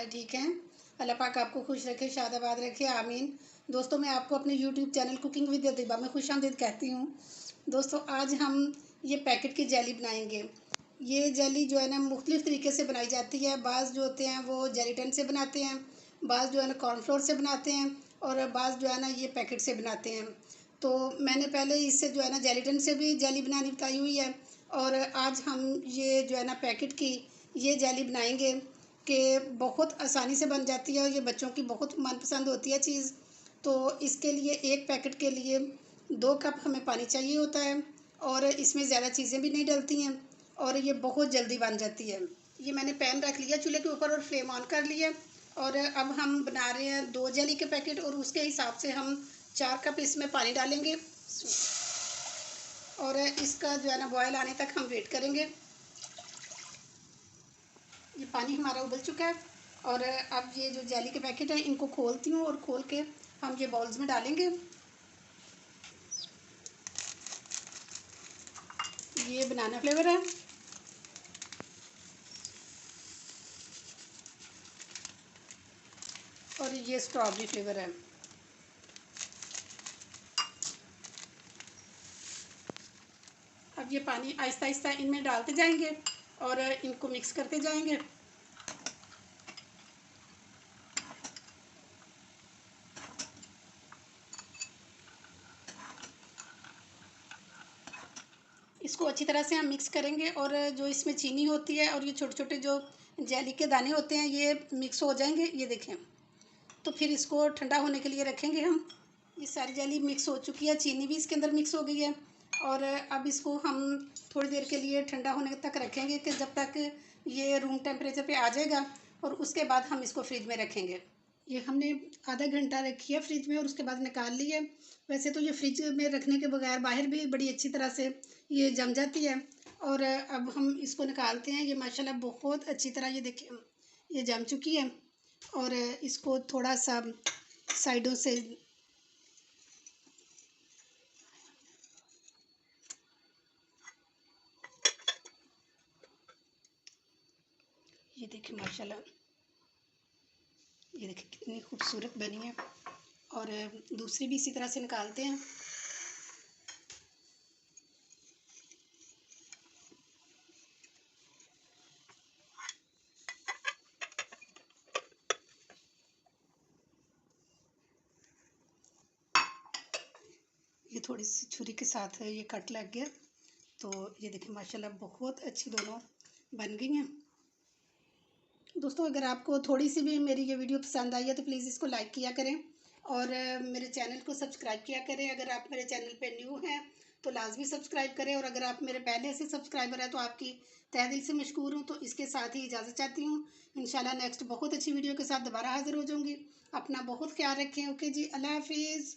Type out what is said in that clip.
सारे ठीक हैं। अल्लाह पाक आपको खुश रखे, शादाबाद रखे, आमीन। दोस्तों, मैं आपको अपने YouTube channel cooking with Adiba में खुशामदीद कहती हूँ। दोस्तों, आज हम ये पैकेट की जेली बनाएंगे। ये जेली जो है ना मुख्तलिफ़ तरीके से बनाई जाती है। बाज़ जो होते हैं वो जेलीटन से बनाते हैं, बाज़ जो है ना कॉर्नफ्लोर से बनाते हैं और बाज़ जो है ना ये पैकेट से बनाते हैं। तो मैंने पहले इससे जो है ना जेलीटन से भी जेली बनानी बताई हुई है और आज हम ये जो है ना पैकेट की ये जेली बनाएंगे कि बहुत आसानी से बन जाती है और ये बच्चों की बहुत मनपसंद होती है चीज़। तो इसके लिए एक पैकेट के लिए 2 कप हमें पानी चाहिए होता है और इसमें ज़्यादा चीज़ें भी नहीं डलती हैं और ये बहुत जल्दी बन जाती है। ये मैंने पैन रख लिया चूल्हे के ऊपर और फ्लेम ऑन कर लिया और अब हम बना रहे हैं 2 जेली के पैकेट और उसके हिसाब से हम 4 कप इसमें पानी डालेंगे और इसका जो है ना बॉयल आने तक हम वेट करेंगे। ये पानी हमारा उबल चुका है और अब ये जो जेली के पैकेट हैं इनको खोलती हूँ और खोल के हम ये बाउल्स में डालेंगे। ये बनाना फ्लेवर है और ये स्ट्रॉबेरी फ्लेवर है। अब ये पानी आहिस्ता आहिस्ता इनमें डालते जाएंगे और इनको मिक्स करते जाएंगे। इसको अच्छी तरह से हम मिक्स करेंगे और जो इसमें चीनी होती है और ये छोटे छोटे जो जेली के दाने होते हैं ये मिक्स हो जाएंगे। ये देखें, तो फिर इसको ठंडा होने के लिए रखेंगे हम। ये सारी जेली मिक्स हो चुकी है, चीनी भी इसके अंदर मिक्स हो गई है और अब इसको हम थोड़ी देर के लिए ठंडा होने तक रखेंगे कि जब तक ये रूम टेम्परेचर पे आ जाएगा और उसके बाद हम इसको फ्रिज में रखेंगे। ये हमने आधा घंटा रखी है फ्रिज में और उसके बाद निकाल ली है। वैसे तो ये फ्रिज में रखने के बगैर बाहर भी बड़ी अच्छी तरह से ये जम जाती है और अब हम इसको निकालते हैं। ये माशाल्लाह बहुत अच्छी तरह ये देखिए ये जम चुकी है और इसको थोड़ा सा साइडों से ये देखिए माशाल्लाह ये देखिए कितनी खूबसूरत बनी है और दूसरी भी इसी तरह से निकालते हैं। ये थोड़ी सी छुरी के साथ ये कट लग गया तो ये देखिए माशाल्लाह बहुत अच्छी दोनों बन गई हैं। दोस्तों, अगर आपको थोड़ी सी भी मेरी ये वीडियो पसंद आई है तो प्लीज़ इसको लाइक किया करें और मेरे चैनल को सब्सक्राइब किया करें। अगर आप मेरे चैनल पे न्यू हैं तो लाजमी सब्सक्राइब करें और अगर आप मेरे पहले से सब्सक्राइबर हैं तो आपकी तहे दिल से मशकूर हूँ। तो इसके साथ ही इजाज़त चाहती हूँ। इंशाल्लाह नेक्स्ट बहुत अच्छी वीडियो के साथ दोबारा हाज़िर हो जाऊँगी। अपना बहुत ख्याल रखें। ओके जी, अल्लाह हाफिज़।